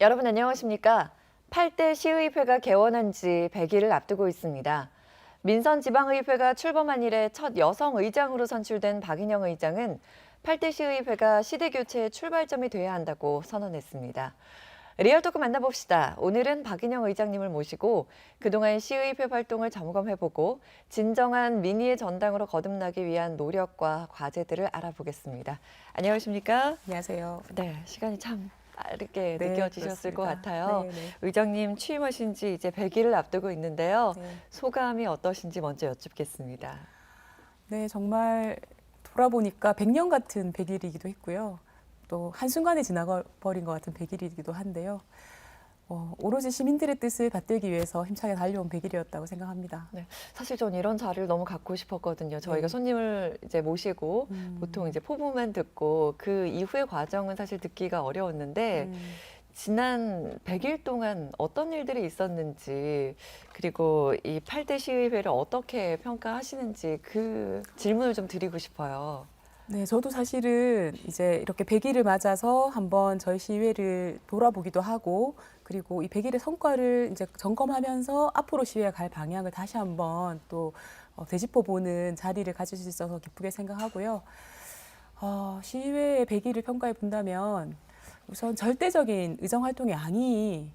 여러분 안녕하십니까? 8대 시의회가 개원한 지 100일을 앞두고 있습니다. 민선지방의회가 출범한 이래 첫 여성 의장으로 선출된 박인영 의장은 8대 시의회가 시대교체의 출발점이 돼야 한다고 선언했습니다. 리얼토크 만나봅시다. 오늘은 박인영 의장님을 모시고 그동안 시의회 활동을 점검해보고 진정한 민의의 전당으로 거듭나기 위한 노력과 과제들을 알아보겠습니다. 안녕하십니까? 안녕하세요. 네, 시간이 참 빠르게 네, 느껴지셨을 것 그렇습니다. 같아요. 네, 네. 의장님 취임하신 지 이제 100일을 앞두고 있는데요. 네. 소감이 어떠신지 먼저 여쭙겠습니다. 네, 정말 돌아보니까 100년 같은 100일이기도 했고요. 또 한순간에 지나버린 것 같은 100일이기도 한데요. 오로지 시민들의 뜻을 받들기 위해서 힘차게 달려온 100일이었다고 생각합니다. 네, 사실 전 이런 자리를 너무 갖고 싶었거든요. 저희가 네. 손님을 이제 모시고 보통 이제 포부만 듣고 그 이후의 과정은 사실 듣기가 어려웠는데 지난 100일 동안 어떤 일들이 있었는지 그리고 이 8대 시의회를 어떻게 평가하시는지 그 질문을 좀 드리고 싶어요. 네, 저도 사실은 이제 이렇게 100일을 맞아서 한번 저희 시의회를 돌아보기도 하고, 그리고 이 100일의 성과를 이제 점검하면서 앞으로 시의회가 갈 방향을 다시 한번 또 되짚어보는 자리를 가질 수 있어서 기쁘게 생각하고요. 시의회의 100일을 평가해 본다면 우선 절대적인 의정 활동의 양이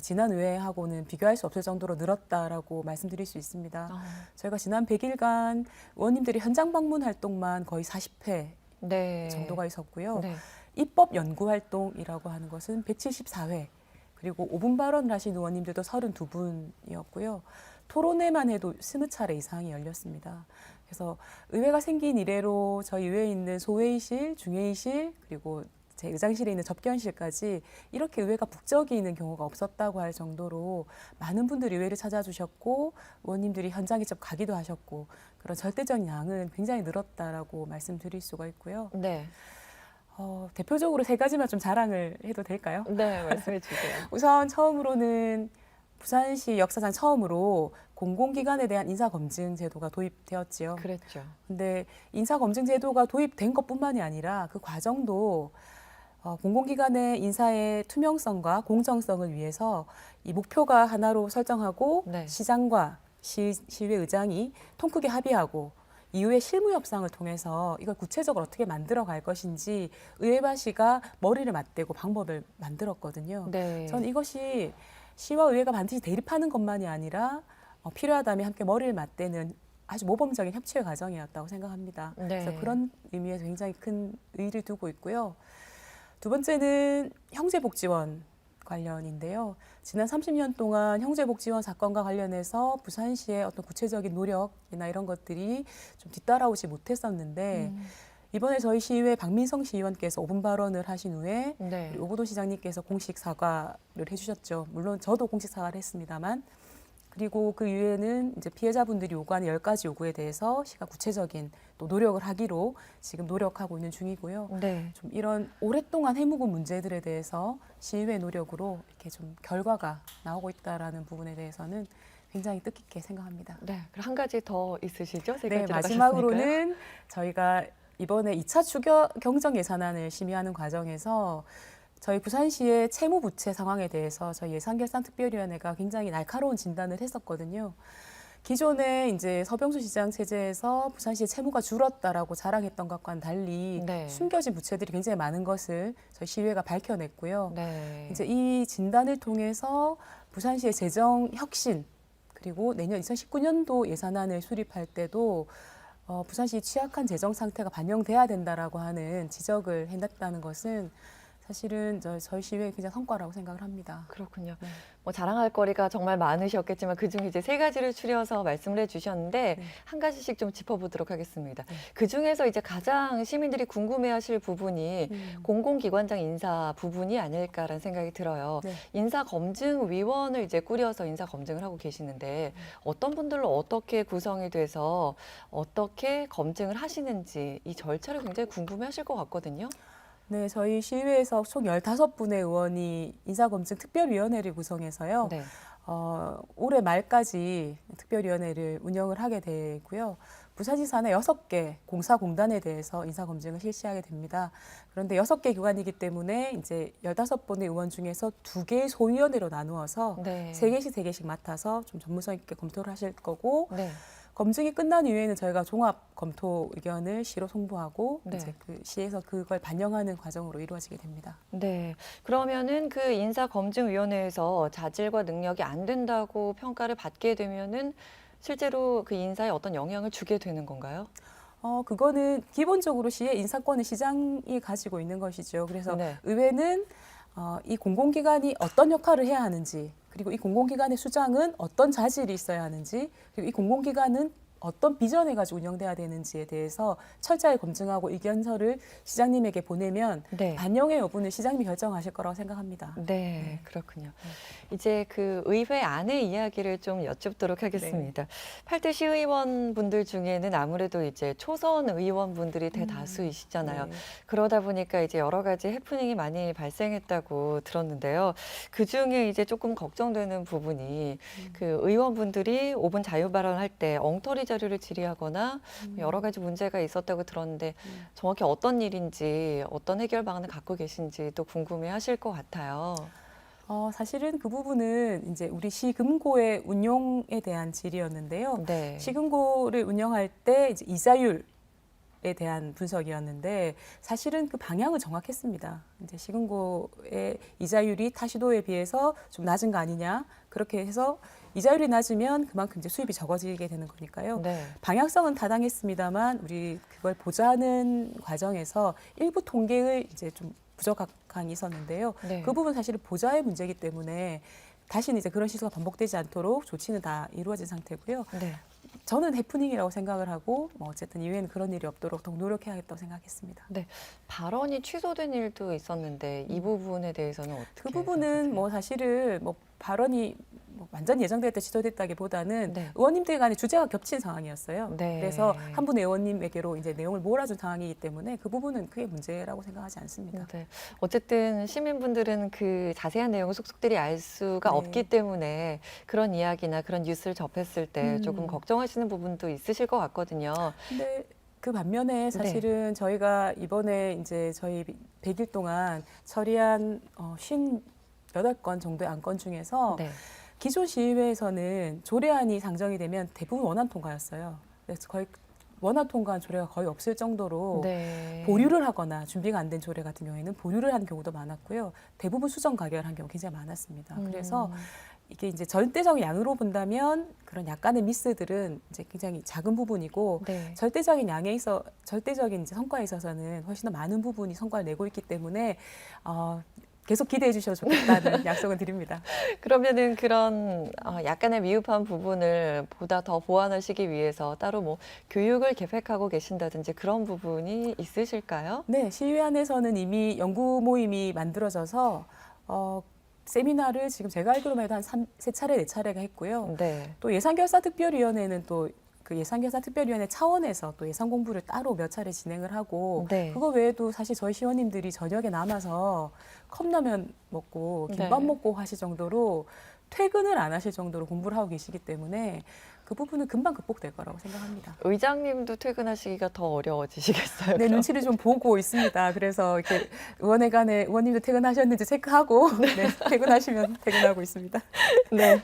지난 의회하고는 비교할 수 없을 정도로 늘었다라고 말씀드릴 수 있습니다. 저희가 지난 100일간 의원님들이 현장 방문 활동만 거의 40회 네. 정도가 있었고요. 네. 입법 연구 활동이라고 하는 것은 174회, 그리고 5분 발언을 하신 의원님들도 32분이었고요. 토론회만 해도 20차례 이상이 열렸습니다. 그래서 의회가 생긴 이래로 저희 의회에 있는 소회의실, 중회의실, 그리고 제 의장실에 있는 접견실까지 이렇게 의회가 북적이는 경우가 없었다고 할 정도로 많은 분들이 의회를 찾아주셨고 의원님들이 현장에 직접 가기도 하셨고 그런 절대적인 양은 굉장히 늘었다라고 말씀드릴 수가 있고요. 네. 대표적으로 세 가지만 좀 자랑을 해도 될까요? 네, 말씀해 주세요. 우선 처음으로는 부산시 역사상 처음으로 공공기관에 대한 인사검증 제도가 도입되었지요. 그랬죠. 근데 인사검증 제도가 도입된 것뿐만이 아니라 그 과정도 공공기관의 인사의 투명성과 공정성을 위해서 이 목표가 하나로 설정하고 네. 시장과 시의회 의장이 통 크게 합의하고 이후에 실무 협상을 통해서 이걸 구체적으로 어떻게 만들어 갈 것인지 의회바시가 머리를 맞대고 방법을 만들었거든요. 네. 저는 이것이 시와 의회가 반드시 대립하는 것만이 아니라 필요하다면 함께 머리를 맞대는 아주 모범적인 협치의 과정이었다고 생각합니다. 네. 그래서 그런 의미에서 굉장히 큰 의의를 두고 있고요. 두 번째는 형제복지원 관련인데요. 지난 30년 동안 형제복지원 사건과 관련해서 부산시의 어떤 구체적인 노력이나 이런 것들이 좀 뒤따라오지 못했었는데 이번에 저희 시의회 박민성 시의원께서 5분 발언을 하신 후에 네. 오고도 시장님께서 공식 사과를 해주셨죠. 물론 저도 공식 사과를 했습니다만, 그리고 그 이후에는 이제 피해자분들이 요구하는 10가지 요구에 대해서 시가 구체적인 또 노력을 하기로 지금 노력하고 있는 중이고요. 네. 좀 이런 오랫동안 해묵은 문제들에 대해서 시의회 노력으로 이렇게 좀 결과가 나오고 있다라는 부분에 대해서는 굉장히 뜻깊게 생각합니다. 네. 그럼 한 가지 더 있으시죠? 세 네, 가지로 마지막으로는 저희가 이번에 2차 추경 경정 예산안을 심의하는 과정에서 저희 부산시의 채무 부채 상황에 대해서 저희 예산결산특별위원회가 굉장히 날카로운 진단을 했었거든요. 기존에 이제 서병수 시장 체제에서 부산시의 채무가 줄었다라고 자랑했던 것과는 달리 네. 숨겨진 부채들이 굉장히 많은 것을 저희 시의회가 밝혀냈고요. 네. 이제 이 진단을 통해서 부산시의 재정 혁신, 그리고 내년 2019년도 예산안을 수립할 때도 부산시 취약한 재정 상태가 반영돼야 된다라고 하는 지적을 해냈다는 것은 사실은 저희 시의회의 굉장히 성과라고 생각을 합니다. 그렇군요. 네. 뭐 자랑할 거리가 정말 많으셨겠지만 그중에 이제 세 가지를 추려서 말씀을 해주셨는데 네. 한 가지씩 좀 짚어보도록 하겠습니다. 네. 그 중에서 이제 가장 시민들이 궁금해하실 부분이 공공기관장 인사 부분이 아닐까라는 생각이 들어요. 네. 인사검증위원을 이제 꾸려서 인사검증을 하고 계시는데 어떤 분들로 어떻게 구성이 돼서 어떻게 검증을 하시는지 이 절차를 굉장히 궁금해하실 것 같거든요. 네, 저희 시의회에서 총 15분의 의원이 인사검증 특별위원회를 구성해서요. 네. 올해 말까지 특별위원회를 운영을 하게 되고요. 부산지사는 6개 공사공단에 대해서 인사검증을 실시하게 됩니다. 그런데 6개 기관이기 때문에 이제 15분의 의원 중에서 2개의 소위원회로 나누어서 네. 3개씩 맡아서 좀 전문성 있게 검토를 하실 거고 네. 검증이 끝난 이후에는 저희가 종합 검토 의견을 시로 송부하고 네. 이제 그 시에서 그걸 반영하는 과정으로 이루어지게 됩니다. 네. 그러면은 그 인사검증위원회에서 자질과 능력이 안 된다고 평가를 받게 되면은 실제로 그 인사에 어떤 영향을 주게 되는 건가요? 그거는 기본적으로 시의 인사권은 시장이 가지고 있는 것이죠. 그래서 네. 의회는 이 공공기관이 어떤 역할을 해야 하는지, 그리고 이 공공기관의 수장은 어떤 자질이 있어야 하는지, 그리고 이 공공기관은 어떤 비전을 가지고 운영돼야 되는지에 대해서 철저히 검증하고 의견서를 시장님에게 보내면 네. 반영의 여부는 시장님이 결정하실 거라고 생각합니다. 네, 그렇군요. 이제 그 의회 안의 이야기를 좀 여쭙도록 하겠습니다. 8대 시의원 분들 중에는 아무래도 이제 초선 의원분들이 대다수이시잖아요. 네. 그러다 보니까 이제 여러 가지 해프닝이 많이 발생했다고 들었는데요. 그 중에 이제 조금 걱정되는 부분이 그 의원분들이 5분 자유 발언할 때 엉터리 자료를 질의하거나 여러 가지 문제가 있었다고 들었는데 정확히 어떤 일인지 어떤 해결 방안을 갖고 계신지 또 궁금해 하실 것 같아요. 사실은 그 부분은 이제 우리 시금고의 운용에 대한 질의였는데요. 네. 시금고를 운영할 때 이제 이자율에 대한 분석이었는데 사실은 그 방향은 정확했습니다. 이제 시금고의 이자율이 타시도에 비해서 좀 낮은 거 아니냐 그렇게 해서 이자율이 낮으면 그만큼 이제 수입이 적어지게 되는 거니까요. 네. 방향성은 타당했습니다만 우리 그걸 보좌하는 과정에서 일부 통계의 이제 좀 부족함이 있었는데요. 네. 그 부분 사실은 보좌의 문제이기 때문에 다시는 이제 그런 실수가 반복되지 않도록 조치는 다 이루어진 상태고요. 네. 저는 해프닝이라고 생각을 하고 어쨌든 이후에는 그런 일이 없도록 더욱 노력해야겠다고 생각했습니다. 발언이 취소된 일도 있었는데 이 부분에 대해서는 어떻게 그 부분은 생각하세요? 뭐 사실은 뭐 발언이 완전 예정됐다 취소됐다기보다는 네. 의원님들 간에 주제가 겹친 상황이었어요. 네. 그래서 한 분의 의원님에게로 이제 내용을 몰아준 상황이기 때문에 그 부분은 크게 문제라고 생각하지 않습니다. 네. 어쨌든 시민분들은 그 자세한 내용을 속속들이 알 수가 네. 없기 때문에 그런 이야기나 그런 뉴스를 접했을 때 조금 걱정하시는 부분도 있으실 것 같거든요. 근데 그 반면에 사실은 저희가 이번에 이제 저희 100일 동안 처리한 58건 정도의 안건 중에서 네. 기존 시의회에서는 조례안이 상정이 되면 대부분 원안 통과였어요. 그래서 거의 원안 통과한 조례가 거의 없을 정도로 네. 보류를 하거나 준비가 안 된 조례 같은 경우에는 보류를 한 경우도 많았고요. 대부분 수정 가결한 경우 굉장히 많았습니다. 그래서 이게 이제 절대적인 양으로 본다면 그런 약간의 미스들은 이제 굉장히 작은 부분이고 네. 절대적인 이제 성과에 있어서는 훨씬 더 많은 부분이 성과를 내고 있기 때문에 계속 기대해 주셔도 좋겠다는 약속은 드립니다. 그러면은 그런 약간의 미흡한 부분을 보다 더 보완하시기 위해서 따로 뭐 교육을 계획하고 계신다든지 그런 부분이 있으실까요? 네, 시의회 안에서는 이미 연구 모임이 만들어져서 세미나를 지금 제가 알기로만 해도 한 3차례, 4차례가 했고요. 네. 또 예산결산특별위원회는 또 그 예산결산특별위원회 차원에서 또 예산 공부를 따로 몇 차례 진행을 하고 네. 그거 외에도 사실 저희 시원님들이 저녁에 남아서 컵라면 먹고 김밥 네. 먹고 하실 정도로 퇴근을 안 하실 정도로 공부를 하고 계시기 때문에 그 부분은 금방 극복될 거라고 생각합니다. 의장님도 퇴근하시기가 더 어려워지시겠어요? 네, 눈치를 좀 보고 있습니다. 그래서 이렇게 의원회관에 의원님도 퇴근하셨는지 체크하고 네, 퇴근하시면 퇴근하고 있습니다. 네.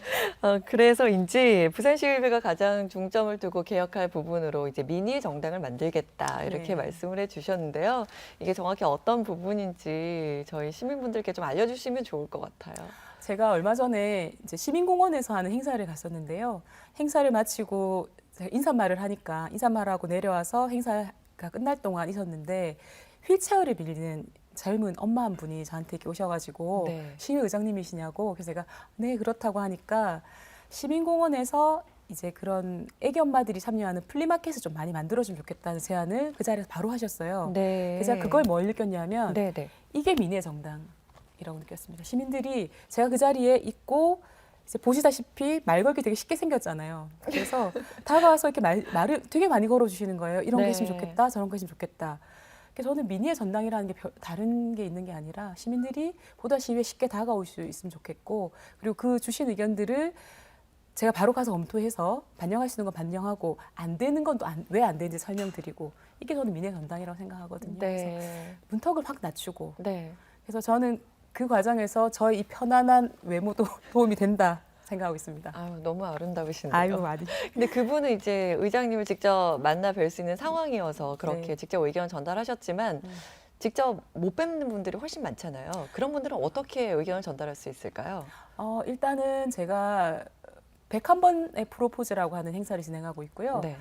그래서인지 부산시의회가 가장 중점을 두고 개혁할 부분으로 이제 미니 정당을 만들겠다 이렇게 네. 말씀을 해주셨는데요. 이게 정확히 어떤 부분인지 저희 시민분들께 좀 알려주시면 좋을 것 같아요. 제가 얼마 전에 이제 시민공원에서 하는 행사를 갔었는데요. 행사를 마치고 제가 인사말을 하니까 인사말하고 내려와서 행사가 끝날 동안 있었는데 휠체어를 빌리는 젊은 엄마 한 분이 저한테 이렇게 오셔가지고 네. 시의회 의장님이시냐고 그래서 제가 네 그렇다고 하니까 시민공원에서 이제 그런 애기 엄마들이 참여하는 플리마켓을 좀 많이 만들어주면 좋겠다는 제안을 그 자리에서 바로 하셨어요. 네. 그래서 제가 그걸 뭘 느꼈냐면 네, 네. 이게 미래 정당이라고 느꼈습니다. 시민들이 제가 그 자리에 있고 이제 보시다시피 말 걸기 되게 쉽게 생겼잖아요. 그래서 다가와서 이렇게 말을 되게 많이 걸어주시는 거예요. 이런 게 네. 있으면 좋겠다, 저런 거 있으면 좋겠다. 그래서 저는 민의의 전당이라는 게 다른 게 있는 게 아니라 시민들이 보다 시위에 쉽게 다가올 수 있으면 좋겠고, 그리고 그 주신 의견들을 제가 바로 가서 검토해서 반영할 수 있는 건 반영하고 안 되는 건 또 왜 안 되는지 설명드리고, 이게 저는 민의 전당이라고 생각하거든요. 그래서 네. 문턱을 확 낮추고, 네. 그래서 저는 그 과정에서 저의 이 편안한 외모도 도움이 된다 생각하고 있습니다. 아유, 너무 아름다우신데요. 아유, 많이. 근데 그분은 이제 의장님을 직접 만나 뵐 수 있는 상황이어서 그렇게 네. 직접 의견 전달하셨지만 직접 못 뵙는 분들이 훨씬 많잖아요. 그런 분들은 어떻게 의견을 전달할 수 있을까요? 일단은 제가 101번의 프로포즈라고 하는 행사를 진행하고 있고요. 네.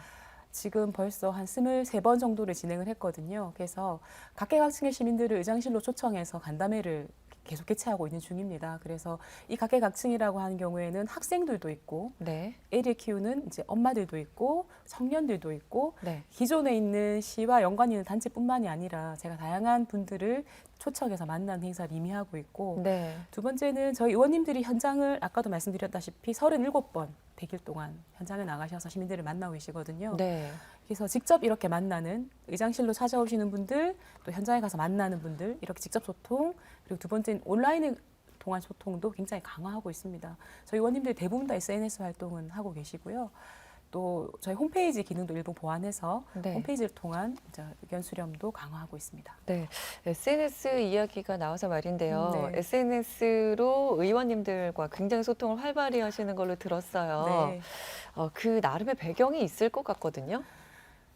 지금 벌써 한 23번 정도를 진행을 했거든요. 그래서 각계각층의 시민들을 의장실로 초청해서 간담회를 계속 개최하고 있는 중입니다. 그래서 이 각계각층이라고 하는 경우에는 학생들도 있고, 네. 애를 키우는 이제 엄마들도 있고, 청년들도 있고, 네. 기존에 있는 시와 연관이 있는 단체뿐만이 아니라 제가 다양한 분들을 초청해서 만난 행사를 이미 하고 있고, 네. 두 번째는 저희 의원님들이 현장을 아까도 말씀드렸다시피 37번 100일 동안 현장에 나가셔서 시민들을 만나고 계시거든요. 네. 그래서 직접 이렇게 만나는, 의장실로 찾아오시는 분들, 또 현장에 가서 만나는 분들, 이렇게 직접 소통, 그리고 두 번째는 온라인을 통한 소통도 굉장히 강화하고 있습니다. 저희 의원님들 대부분 다 SNS 활동은 하고 계시고요. 또 저희 홈페이지 기능도 일부 보완해서 네. 홈페이지를 통한 이제 의견 수렴도 강화하고 있습니다. 네, SNS 이야기가 나와서 말인데요. 네. SNS로 의원님들과 굉장히 소통을 활발히 하시는 걸로 들었어요. 네. 그 나름의 배경이 있을 것 같거든요.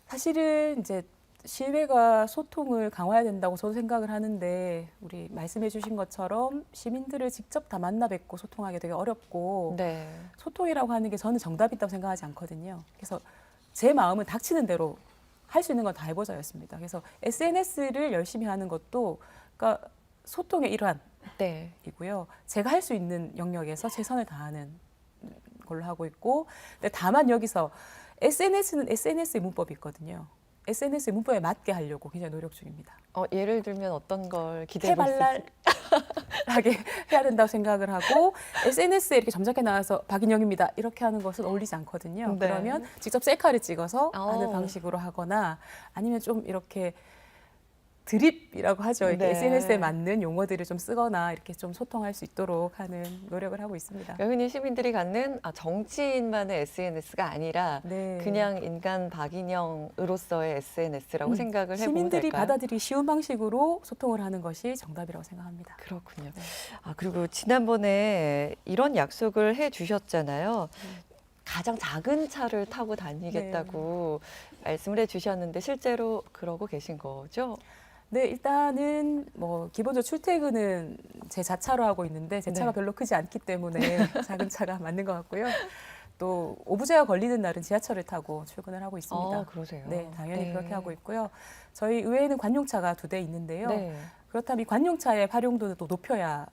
사실은 이제 시의회가 소통을 강화해야 된다고 저도 생각을 하는데, 우리 말씀해 주신 것처럼 시민들을 직접 다 만나 뵙고 소통하기 되게 어렵고, 네. 소통이라고 하는 게 저는 정답이 있다고 생각하지 않거든요. 그래서 제 마음은 닥치는 대로 할 수 있는 건 다 해보자였습니다. 그래서 SNS를 열심히 하는 것도 그러니까 소통의 네. 일환이고요. 제가 할 수 있는 영역에서 최선을 다하는 걸로 하고 있고, 근데 다만 여기서 SNS는 SNS의 문법이 있거든요. SNS의 문법에 맞게 하려고 굉장히 노력 중입니다. 예를 들면 어떤 걸 기대해 볼 수 있을까요? 해발랄하게 해야 된다고 생각을 하고, SNS에 이렇게 점잖게 나와서 박인영입니다 이렇게 하는 것은 어울리지 않거든요. 네. 그러면 직접 셀카를 찍어서 하는 어. 방식으로 하거나, 아니면 좀 이렇게 드립이라고 하죠. 이렇게 네. SNS에 맞는 용어들을 좀 쓰거나 이렇게 좀 소통할 수 있도록 하는 노력을 하고 있습니다. 흔히 시민들이 갖는 정치인만의 SNS가 아니라 네. 그냥 인간 박인영으로서의 SNS라고 생각을 해보면 시민들이 될까요? 받아들이기 쉬운 방식으로 소통을 하는 것이 정답이라고 생각합니다. 그렇군요. 네. 그리고 지난번에 이런 약속을 해 주셨잖아요. 가장 작은 차를 타고 다니겠다고 말씀을 해 주셨는데 실제로 그러고 계신 거죠? 네, 일단은 뭐 기본적으로 출퇴근은 제 자차로 하고 있는데, 제 차가 네. 별로 크지 않기 때문에 작은 차가 맞는 것 같고요. 또 오부제가 걸리는 날은 지하철을 타고 출근을 하고 있습니다. 그러세요? 네, 당연히 네. 그렇게 하고 있고요. 저희 의회에는 관용차가 2대 있는데요. 네. 그렇다면 이 관용차의 활용도는 또 높여야 하는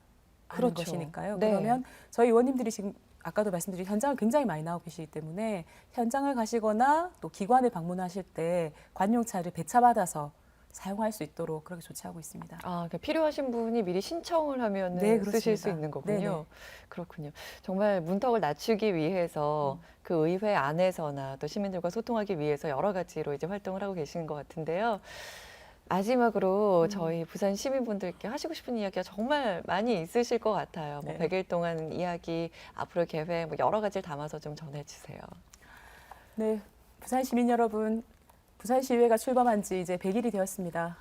그렇죠. 것이니까요. 네. 그러면 저희 의원님들이 지금 아까도 말씀드린 현장을 굉장히 많이 나오고 계시기 때문에, 현장을 가시거나 또 기관을 방문하실 때 관용차를 배차받아서 사용할 수 있도록 그렇게 조치하고 있습니다. 그러니까 필요하신 분이 미리 신청을 하면 네, 쓰실 수 그렇습니다. 있는 거군요. 네네. 그렇군요. 정말 문턱을 낮추기 위해서 그 의회 안에서나 또 시민들과 소통하기 위해서 여러 가지로 이제 활동을 하고 계시는 것 같은데요. 마지막으로 저희 부산 시민분들께 하시고 싶은 이야기가 정말 많이 있으실 것 같아요. 뭐 네. 100일 동안 이야기, 앞으로 계획, 뭐 여러 가지를 담아서 좀 전해주세요. 네, 부산 시민 여러분, 부산시의회가 출범한 지 이제 100일이 되었습니다.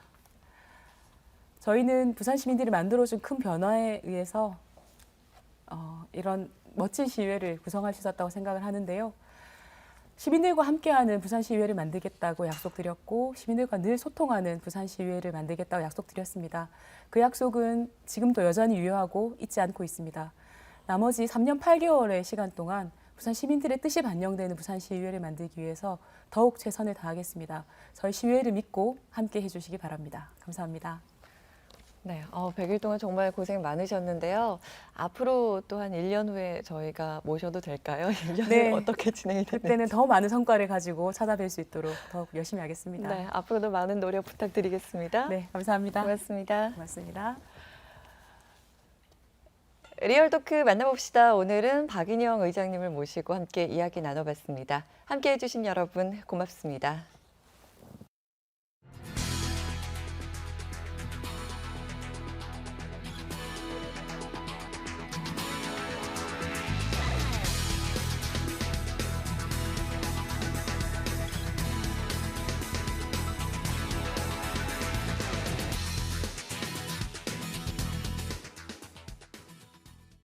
저희는 부산 시민들이 만들어준 큰 변화에 의해서 이런 멋진 시의회를 구성할 수 있었다고 생각을 하는데요. 시민들과 함께하는 부산시의회를 만들겠다고 약속드렸고, 시민들과 늘 소통하는 부산시의회를 만들겠다고 약속드렸습니다. 그 약속은 지금도 여전히 유효하고 잊지 않고 있습니다. 나머지 3년 8개월의 시간 동안 부산 시민들의 뜻이 반영되는 부산시의회를 만들기 위해서 더욱 최선을 다하겠습니다. 저희 시의회를 믿고 함께 해주시기 바랍니다. 감사합니다. 네, 100일 동안 정말 고생 많으셨는데요. 앞으로 또 한 1년 후에 저희가 모셔도 될까요? 1년 네. 후에 어떻게 진행이 되는지. 그때는 더 많은 성과를 가지고 찾아뵐 수 있도록 더욱 열심히 하겠습니다. 네, 앞으로도 많은 노력 부탁드리겠습니다. 네, 감사합니다. 고맙습니다. 고맙습니다. 리얼토크 만나봅시다. 오늘은 박인영 의장님을 모시고 함께 이야기 나눠봤습니다. 함께 해주신 여러분 고맙습니다.